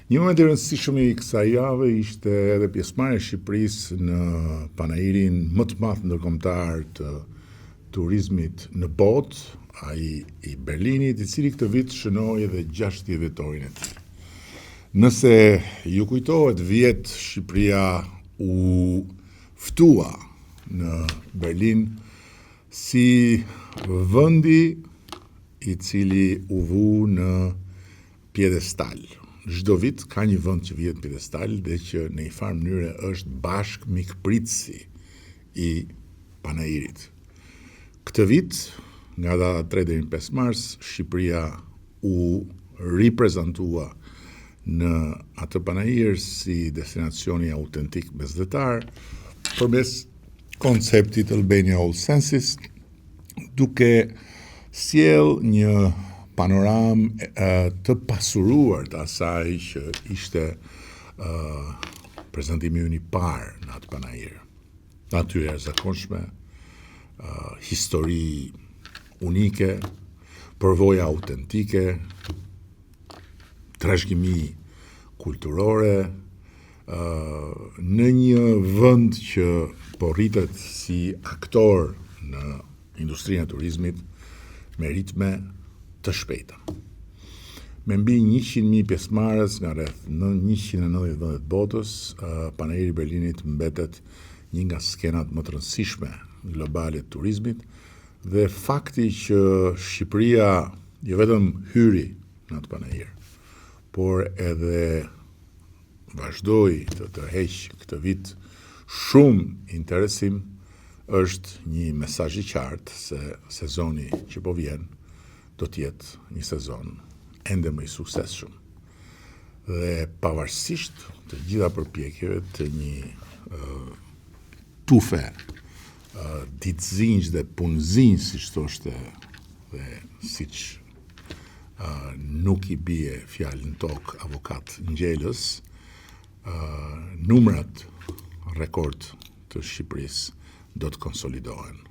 Një moment i rëndësishëm i kësaj jave ishte edhe pjesëmarrja e Shqipërisë në panairin më të madh ndërkombëtar të turizmit në botë, ai i Berlinit, i cili këtë vit shënoi edhe 60 vjetorin e tij. Nëse ju kujtohet, vjet Shqipëria u ftua në Berlin si vendi i cili u vu në pjedestal. Çdo vit ka një vend që vjen pjedestal dhe që në një farë mënyre është bashk mikpritësi i panairit. Këtë vit, nga data 3 deri në 5 mars, Shqipëria u riprezentua në atë panair si destinacioni autentik mesdhetar përmes konceptit Albania All Senses, duke sjell një panoram të pasuruar të asaj që ishte prezantimi ynë i parë në atë panair. Natyrë e jashtëzakonshme, histori unike, përvoja autentike, trashëgimi kulturore, në një vend që po rritet si aktor në industrinë e turizmit me ritme të shpejta. Me mbi 100.000 pjesëmarrës nga rreth 190 vendet botës, panairi i Berlinit mbetet një nga skenat më të rëndësishme globale të turizmit dhe fakti që Shqipëria jo vetëm hyri në atë panair, por edhe vazhdoi të tërheq këtë vit shumë interesim, është një mesazh i qartë se sezoni që po vjen do të jetë një sezon ende më i suksesshëm. Dhe pavarësisht të gjitha përpjekjeve të një tufe ditëzinj dhe punëzinj, siç thoshte dhe siç nuk i bie fjalë në tokë avokat ngjellës, numrat rekord të Shqipërisë do të konsolidohen.